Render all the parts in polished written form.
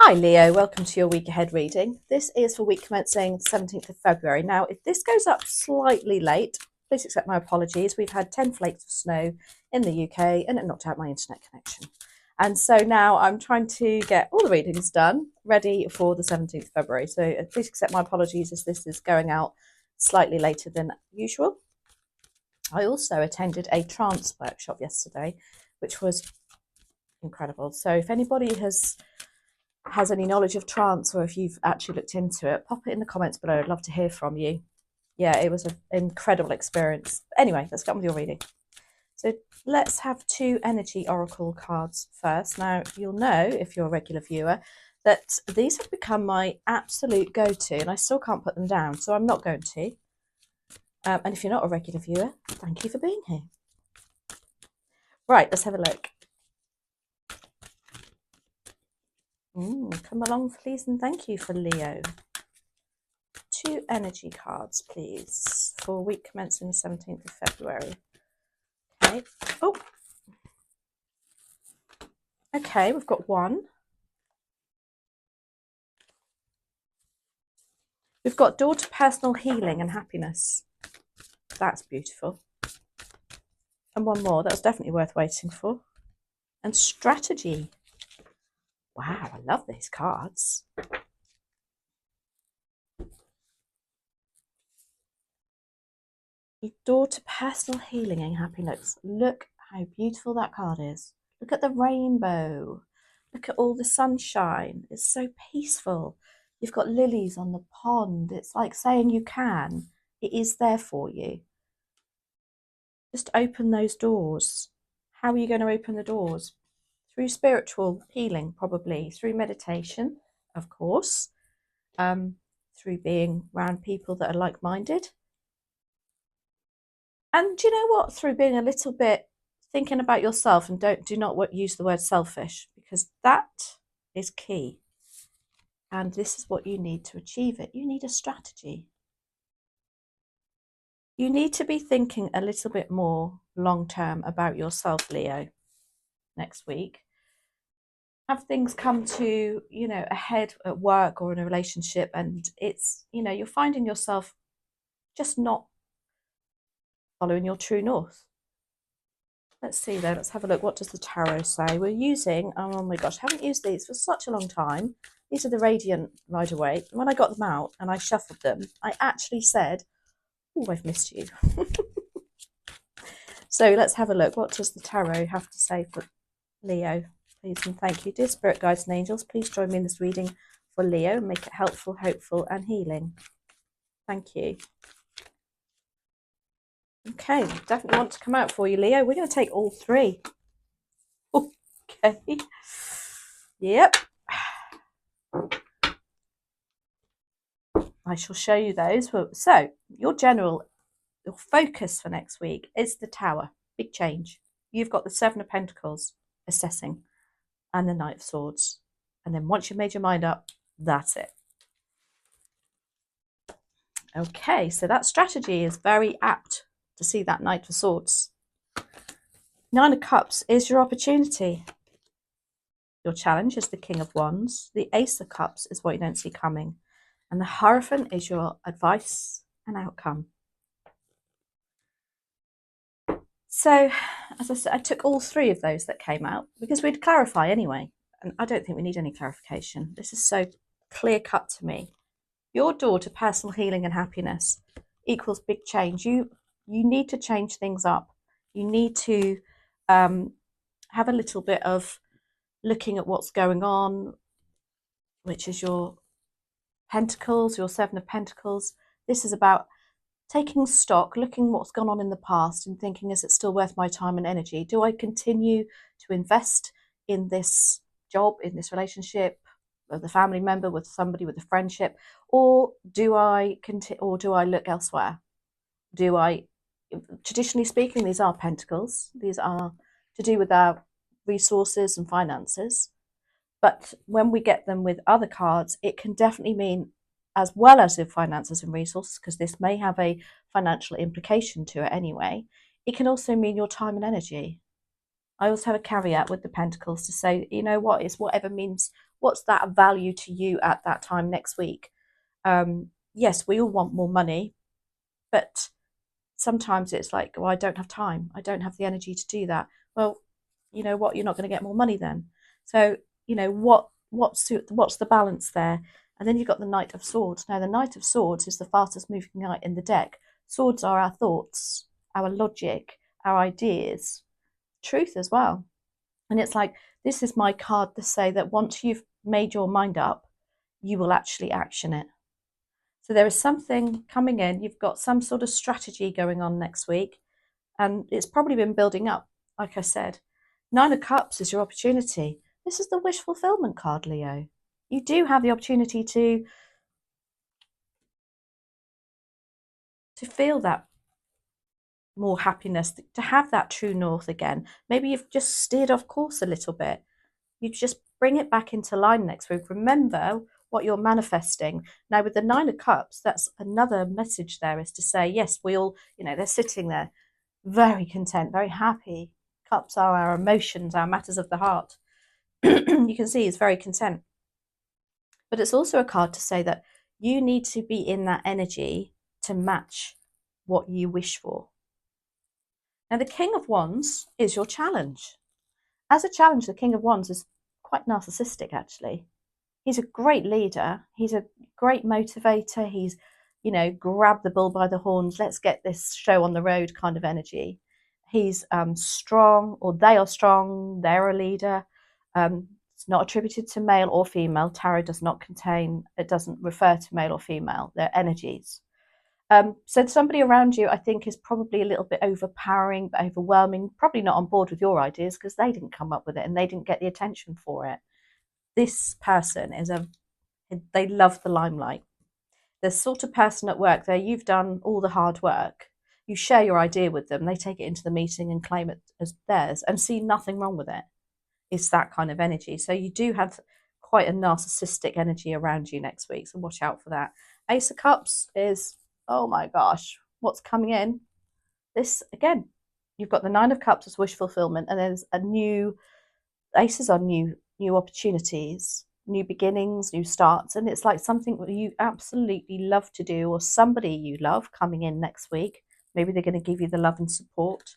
Hi Leo, welcome to your week ahead reading. This is for week commencing 17th of February. Now, if this goes up slightly late, please accept my apologies. We've had 10 flakes of snow in the UK and it knocked out my internet connection. And so now I'm trying to get all the readings done, ready for the 17th of February. So please accept my apologies as this is going out slightly later than usual. I also attended a trance workshop yesterday, which was incredible. So if anybody has any knowledge of trance, or if you've actually looked into it, pop it in the comments below. I'd love to hear from you. Yeah, it was an incredible experience. Anyway, let's get on with your reading. So let's have two energy oracle cards first. Now, you'll know, if you're a regular viewer, that these have become my absolute go-to, and I still can't put them down, so I'm not going to. And if you're not a regular viewer, thank you for being here. Right, let's have a look. Come along, please, and thank you for Leo. Two energy cards, please, for week commencing the 17th of February. Okay. Oh. Okay, we've got one. We've got door to personal healing and happiness. That's beautiful. And one more. That's definitely worth waiting for. And strategy. Wow, I love these cards. Door to personal healing and happiness. Look how beautiful that card is. Look at the rainbow. Look at all the sunshine. It's so peaceful. You've got lilies on the pond. It's like saying you can. It is there for you. Just open those doors. How are you going to open the doors? Through spiritual healing, probably. Through meditation, of course. Through being around people that are like-minded. And do you know what? Through being a little bit thinking about yourself, and do not use the word selfish, because that is key. And this is what you need to achieve it. You need a strategy. You need to be thinking a little bit more long-term about yourself, Leo, next week. Have things come to, a head at work or in a relationship, and it's, you're finding yourself just not following your true north. Let's see though, let's have a look. What does the tarot say? We're using, oh my gosh, I haven't used these for such a long time. These are the Radiant Ryder Waite. When I got them out and I shuffled them, I actually said, oh, I've missed you. So let's have a look. What does the tarot have to say for Leo? Please and thank you. Dear Spirit Guides and Angels, please join me in this reading for Leo and make it helpful, hopeful and healing. Thank you. Okay, definitely want to come out for you, Leo. We're going to take all three. Okay. Yep. I shall show you those. So, your focus for next week is the Tower. Big change. You've got the Seven of Pentacles, assessing, and the Knight of Swords. And then once you've made your mind up, that's it. Okay, so that strategy is very apt to see that Knight of Swords. Nine of Cups is your opportunity. Your challenge is the King of Wands. The Ace of Cups is what you don't see coming. And the Hierophant is your advice and outcome. So, as I said, I took all three of those that came out because we'd clarify anyway. And I don't think we need any clarification. This is so clear cut to me. Your door to personal healing and happiness equals big change. You need to change things up. You need to have a little bit of looking at what's going on, which is your Pentacles, your Seven of Pentacles. This is about taking stock, looking what's gone on in the past and thinking, is it still worth my time and energy? Do I continue to invest in this job, in this relationship, with a family member, with somebody, with a friendship, or do I look elsewhere? Traditionally speaking, these are pentacles. These are to do with our resources and finances. But when we get them with other cards, it can definitely mean, as well as the finances and resources, because this may have a financial implication to it anyway, it can also mean your time and energy. I also have a caveat with the pentacles to say, you know what, it's whatever means what's that value to you at that time next week? Yes, we all want more money, but sometimes it's like, well, I don't have time. I don't have the energy to do that. Well, you know what? You're not going to get more money then. So, you know, what's the balance there? And then you've got the Knight of Swords. Now, the Knight of Swords is the fastest moving knight in the deck. Swords are our thoughts, our logic, our ideas, truth as well. And it's like, this is my card to say that once you've made your mind up, you will actually action it. So there is something coming in. You've got some sort of strategy going on next week, and it's probably been building up. Like I said, Nine of Cups is your opportunity. This is the wish fulfillment card, Leo. You do have the opportunity to feel that more happiness, to have that true north again. Maybe you've just steered off course a little bit. You just bring it back into line next week. Remember what you're manifesting. Now, with the Nine of Cups, that's another message there, is to say, yes, we all, you know, they're sitting there very content, very happy. Cups are our emotions, our matters of the heart. You can see he's very content. But it's also a card to say that you need to be in that energy to match what you wish for. Now, the King of Wands is your challenge. As a challenge, the King of Wands is quite narcissistic, actually. He's a great leader. He's a great motivator. He's, you know, grab the bull by the horns, let's get this show on the road kind of energy. He's strong, or they are strong. They're a leader. It's not attributed to male or female. Tarot does not contain, it doesn't refer to male or female. They're energies. So somebody around you, I think, is probably a little bit overpowering, but overwhelming, probably not on board with your ideas because they didn't come up with it and they didn't get the attention for it. This person they love the limelight. The sort of person at work there, you've done all the hard work. You share your idea with them, they take it into the meeting and claim it as theirs and see nothing wrong with it. It's that kind of energy. So you do have quite a narcissistic energy around you next week, so watch out for that. Ace of Cups is, oh my gosh, what's coming in? This, again, you've got the Nine of Cups as wish fulfillment, and there's a new, aces are new opportunities, new beginnings, new starts, and it's like something that you absolutely love to do, or somebody you love coming in next week. Maybe they're going to give you the love and support,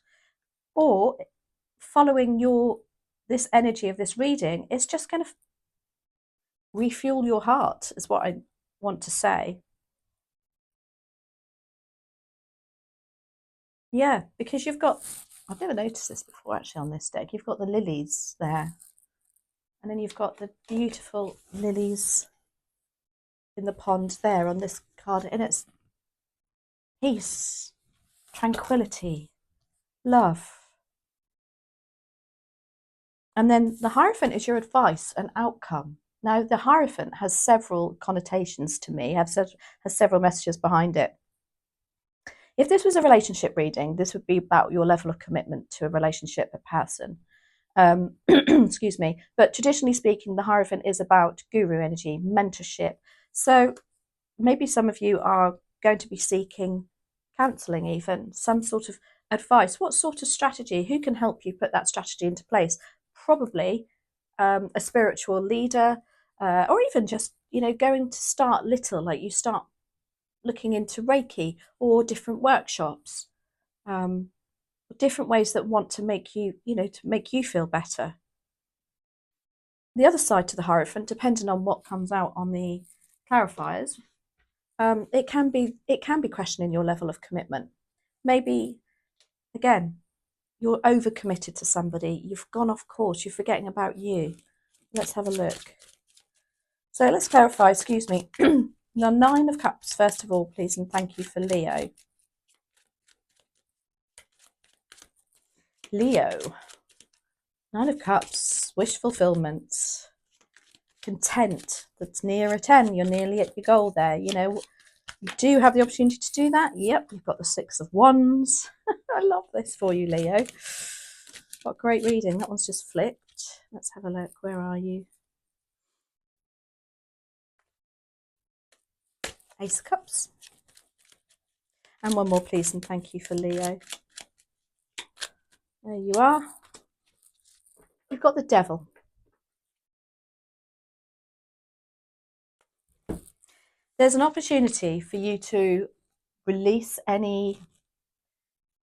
or following this energy of this reading, it's just going to refuel your heart, is what I want to say. Yeah, because you've got, I've never noticed this before actually on this deck, you've got the lilies there, and then you've got the beautiful lilies in the pond there on this card, and it's peace, tranquility, love. And then the Hierophant is your advice and outcome. Now, the Hierophant has several connotations to me, has several messages behind it. If this was a relationship reading, this would be about your level of commitment to a relationship, a person. Excuse me. But traditionally speaking, the Hierophant is about guru energy, mentorship. So maybe some of you are going to be seeking counselling, even some sort of advice. What sort of strategy? Who can help you put that strategy into place? Probably a spiritual leader, or even just, you know, going to start little, like you start looking into Reiki or different workshops, different ways that want to make you, you know, to make you feel better. The other side to the Hierophant, depending on what comes out on the clarifiers, it can be questioning your level of commitment. Maybe, again, you're overcommitted to somebody, you've gone off course, you're forgetting about you. Let's have a look. So let's clarify, excuse me. Now, Nine of Cups, first of all, please, and thank you for Leo. Leo, Nine of Cups, wish fulfillment, content, that's near a 10. You're nearly at your goal there. You know, you do have the opportunity to do that. Yep, you've got the Six of Wands. I love this for you, Leo. What great reading. That one's just flipped. Let's have a look. Where are you? Ace of Cups. And one more, please, and thank you for Leo. There you are. You've got the Devil. There's an opportunity for you to release anything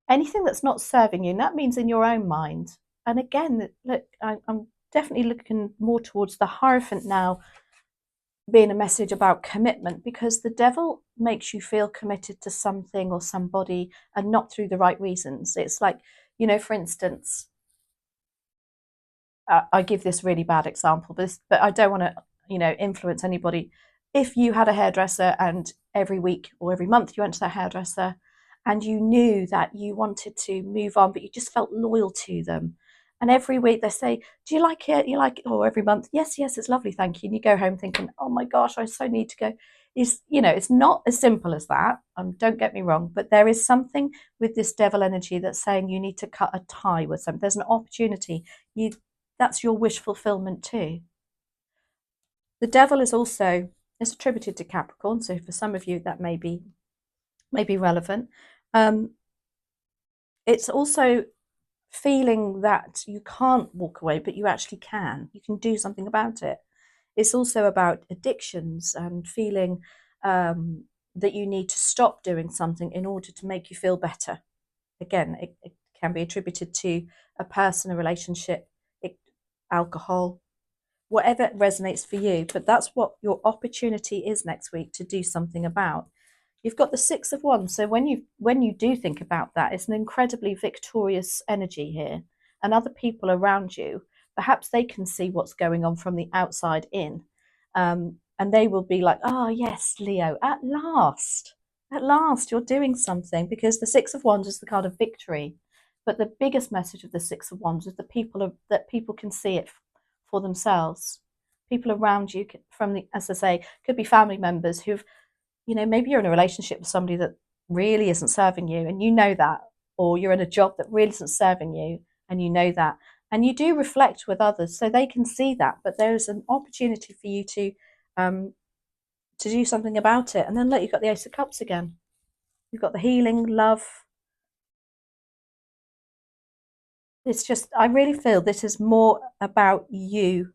that's not serving you, and that means in your own mind. And again, look, I'm definitely looking more towards the Hierophant now being a message about commitment, because the devil makes you feel committed to something or somebody and not through the right reasons. It's like, for instance, I give this really bad example, but I don't want to, influence anybody. If you had a hairdresser and every week or every month you went to that hairdresser and you knew that you wanted to move on, but you just felt loyal to them. And every week they say, do you like it? You like it? Or every month, yes, yes, it's lovely, thank you. And you go home thinking, oh my gosh, I so need to go. It's not as simple as that. Don't get me wrong, but there is something with this devil energy that's saying you need to cut a tie with something. There's an opportunity. That's your wish fulfillment too. The devil is attributed to Capricorn, so for some of you that may be relevant. It's also feeling that you can't walk away, but you actually can. You can do something about it. It's also about addictions and feeling that you need to stop doing something in order to make you feel better. Again, it can be attributed to a person, a relationship, alcohol, whatever resonates for you. But that's what your opportunity is next week to do something about. You've got the Six of Wands, so when you do think about that, it's an incredibly victorious energy here, and other people around you, perhaps they can see what's going on from the outside in, and they will be like, oh yes, Leo, at last you're doing something, because the Six of Wands is the card of victory. But the biggest message of the Six of Wands is that people can see it for themselves. People around you, as I say, could be family members who've, maybe you're in a relationship with somebody that really isn't serving you, and you know that, or you're in a job that really isn't serving you, and you know that, and you do reflect with others so they can see that. But there's an opportunity for you to do something about it. And then look, you've got the Ace of Cups again. You've got the healing, love. It's just, I really feel this is more about you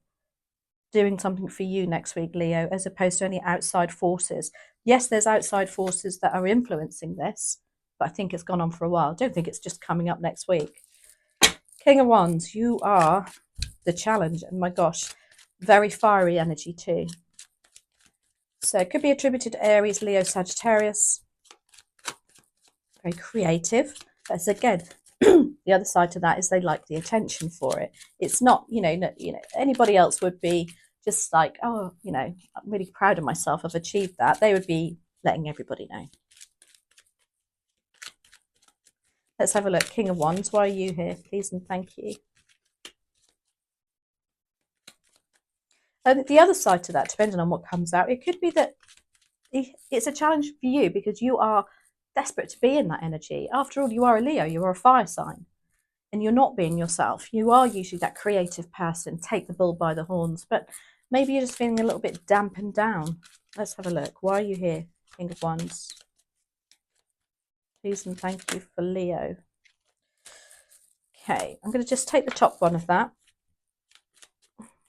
doing something for you next week, Leo, as opposed to any outside forces. Yes, there's outside forces that are influencing this, but I think it's gone on for a while. I don't think it's just coming up next week. King of Wands, you are the challenge, and my gosh, very fiery energy too. So it could be attributed to Aries, Leo, Sagittarius. Very creative. That's again, the other side to that is they like the attention for it. It's not, anybody else would be just like, oh, I'm really proud of myself, I've achieved that. They would be letting everybody know. Let's have a look. King of Wands, why are you here? Please and thank you. And the other side to that, depending on what comes out, it could be that it's a challenge for you because you are desperate to be in that energy. After all, you are a Leo, you are a fire sign, and you're not being yourself. You are usually that creative person, take the bull by the horns, but maybe you're just feeling a little bit dampened down. Let's have a look. Why are you here, King of Wands? Please and thank you for Leo. Okay, I'm going to just take the top one of that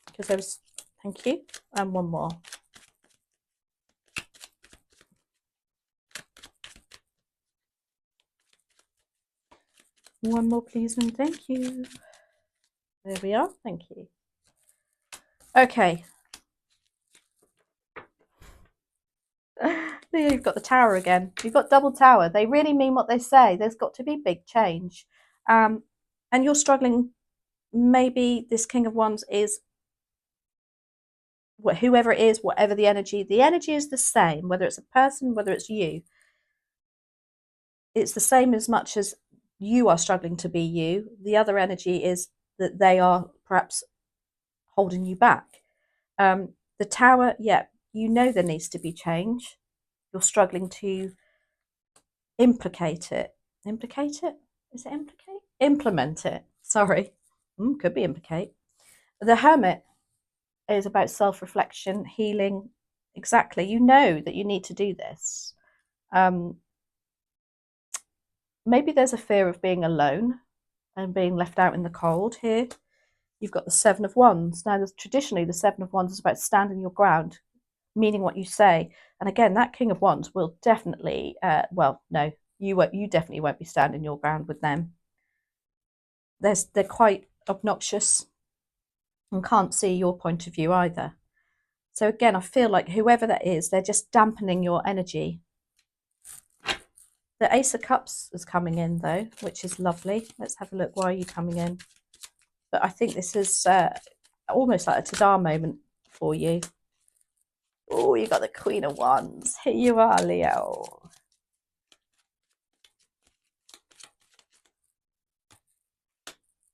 because there was, thank you, and one more. One more, please, and thank you. There we are. Thank you. Okay. There you've got the tower again. You've got double tower. They really mean what they say. There's got to be big change. And you're struggling. Maybe this King of Wands is whoever it is, whatever the energy is the same, whether it's a person, whether it's you. It's the same as much as you are struggling to be you. The other energy is that they are perhaps holding you back. The tower, yeah, there needs to be change. You're struggling to implicate it. Implicate it? Is it implicate? Implement it. Sorry. Could be implicate. The Hermit is about self-reflection, healing. Exactly. You know that you need to do this. Maybe there's a fear of being alone and being left out in the cold here. You've got the Seven of Wands. Now, traditionally, the Seven of Wands is about standing your ground, meaning what you say. And again, that King of Wands will definitely, well, no, you definitely won't be standing your ground with them. They're quite obnoxious and can't see your point of view either. So again, I feel like whoever that is, they're just dampening your energy. The Ace of Cups is coming in though, which is lovely. Let's have a look. Why are you coming in? But I think this is almost like a ta-da moment for you. Oh, you got the Queen of Wands. Here you are, Leo.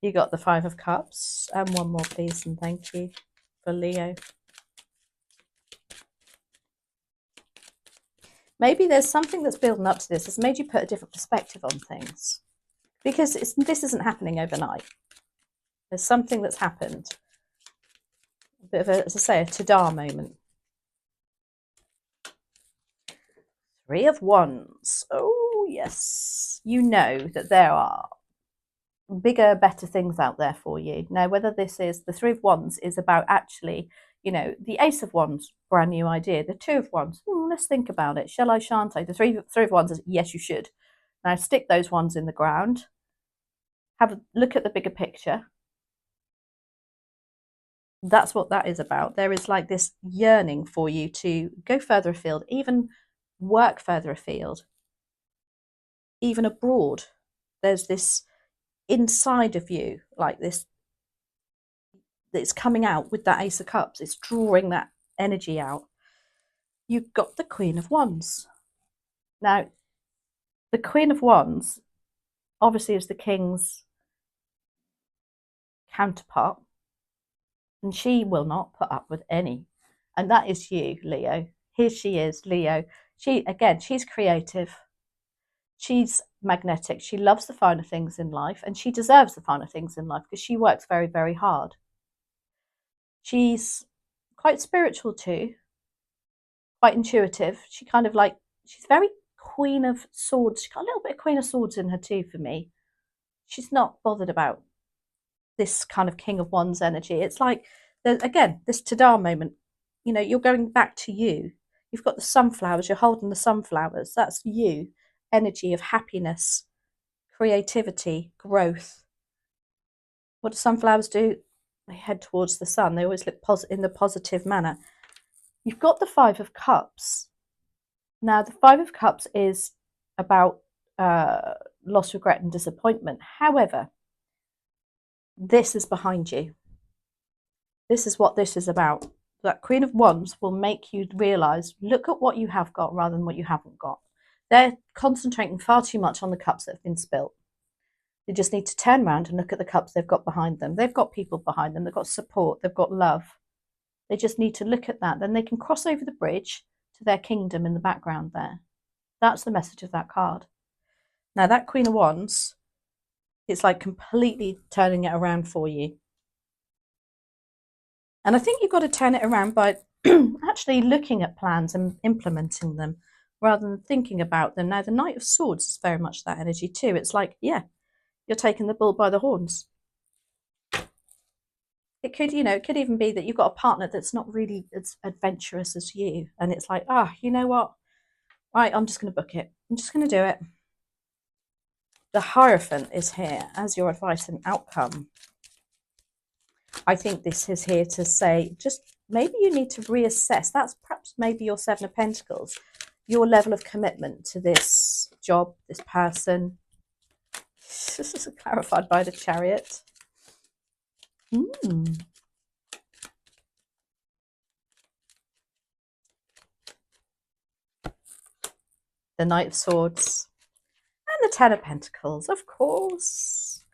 You got the Five of Cups. And one more, please, and thank you for Leo. Maybe there's something that's building up to this. It's made you put a different perspective on things. Because this isn't happening overnight. There's something that's happened. A bit of a, as I say, a ta-da moment. Three of Wands. Oh, yes. You know that there are bigger, better things out there for you. Now, whether this is the Three of Wands is about actually, you know, the Ace of Wands, brand new idea. The Two of Wands, let's think about it. Shall I, shan't I? The three of Wands is yes, you should. Now, stick those ones in the ground. Have a look at the bigger picture. That's what that is about. There is like this yearning for you to go further afield, even work further afield, even abroad. There's this inside of you, like this, that's coming out with that Ace of Cups. It's drawing that energy out. You've got the Queen of Wands. Now, the Queen of Wands obviously is the King's counterpart, and she will not put up with any. And that is you, Leo. Here she is, Leo. She's creative. She's magnetic. She loves the finer things in life, and she deserves the finer things in life because she works very, very hard. She's quite spiritual too, quite intuitive. She's very Queen of Swords. She's got a little bit of Queen of Swords in her too for me. She's not bothered about this kind of King of Wands energy. It's like, again, this ta-da moment. You know, you're going back to you. You've got the sunflowers. You're holding the sunflowers. That's you. Energy of happiness, creativity, growth. What do sunflowers do? They head towards the sun. They always look in the positive manner. You've got the Five of Cups. Now, the Five of Cups is about loss, regret, and disappointment. However, this is behind you. This is what this is about. That Queen of Wands will make you realise, look at what you have got rather than what you haven't got. They're concentrating far too much on the cups that have been spilt. They just need to turn around and look at the cups they've got behind them. They've got people behind them. They've got support. They've got love. They just need to look at that. Then they can cross over the bridge to their kingdom in the background there. That's the message of that card. Now, that Queen of Wands, it's like completely turning it around for you. And I think you've got to turn it around by actually looking at plans and implementing them rather than thinking about them. Now, the Knight of Swords is very much that energy too. It's like, yeah, you're taking the bull by the horns. It could, it could even be that you've got a partner that's not really as adventurous as you. And it's like, you know what? Right, I'm just going to book it. I'm just going to do it. The Hierophant is here as your advice and outcome. I think this is here to say, just maybe you need to reassess. That's perhaps maybe your Seven of Pentacles, your level of commitment to this job, this person. This is clarified by the Chariot. The Knight of Swords. And the Ten of Pentacles, of course.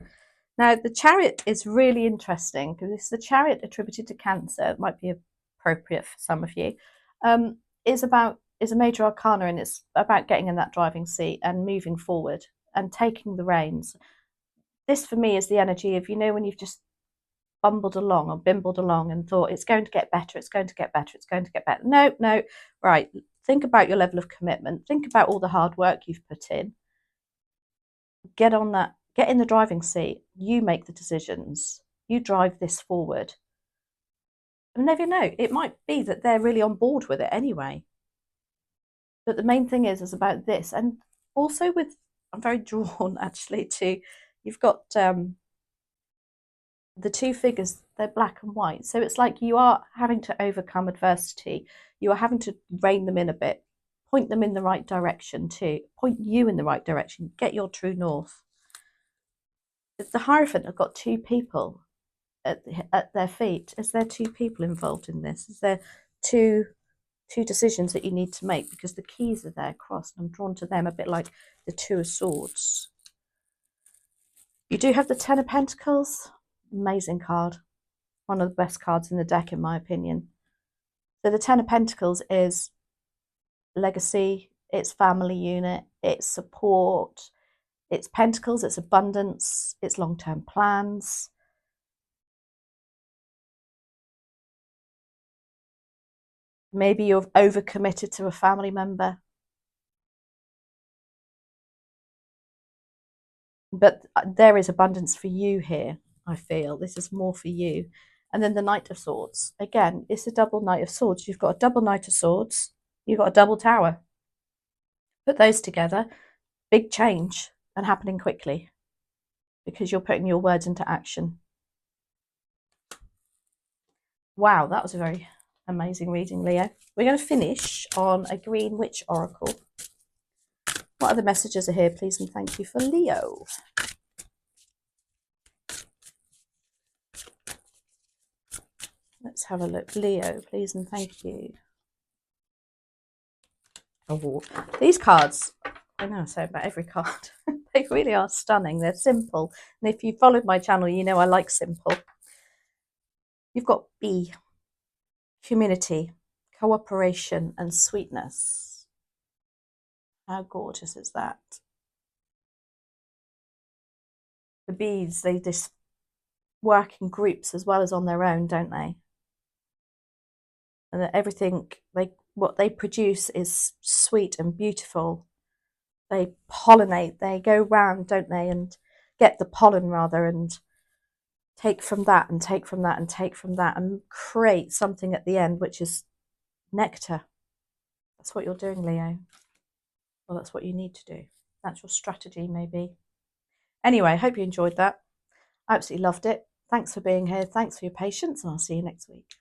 Now, the Chariot is really interesting because this is the Chariot attributed to Cancer. It might be appropriate for some of you. Is a major arcana, and it's about getting in that driving seat and moving forward and taking the reins. This, for me, is the energy of, when you've just bumbled along or bimbled along and thought it's going to get better, it's going to get better, it's going to get better. No, right. Think about your level of commitment. Think about all the hard work you've put in. Get on that. Get in the driving seat. You make the decisions. You drive this forward. You never know. It might be that they're really on board with it anyway. But the main thing is about this. And also with, I'm very drawn actually to, you've got the two figures, they're black and white. So it's like you are having to overcome adversity. You are having to rein them in a bit, point them in the right direction too, point you in the right direction, get your true north. The Hierophant have got two people at their feet. Is there two people involved in this? Is there two decisions that you need to make, because the keys are there crossed? I'm drawn to them a bit like the Two of Swords. You do have the Ten of Pentacles. Amazing card. One of the best cards in the deck, in my opinion. So the Ten of Pentacles is legacy, it's family unit, it's support, it's pentacles, it's abundance, it's long-term plans. Maybe you're overcommitted to a family member. But there is abundance for you here, I feel. This is more for you. And then the Knight of Swords. Again, it's a double Knight of Swords. You've got a double Knight of Swords. You've got a double Tower. Put those together. Big change, and happening quickly, because you're putting your words into action. Wow, that was a very amazing reading, Leo. We're going to finish on a Green Witch Oracle. What other messages are here, please and thank you, for Leo? Let's have a look. Leo, please and thank you. Oh, these cards, I know I say about every card, they really are stunning. They're simple. And if you followed my channel, you know I like simple. You've got B, community, cooperation, and sweetness. How gorgeous is that? The bees, they just work in groups as well as on their own, don't they? And that everything what they produce is sweet and beautiful. They pollinate, they go round, don't they, and get the pollen rather, and take from that and take from that and take from that and create something at the end, which is nectar. That's what you're doing, Leo. Well, that's what you need to do. That's your strategy, maybe. Anyway, I hope you enjoyed that. I absolutely loved it. Thanks for being here. Thanks for your patience, and I'll see you next week.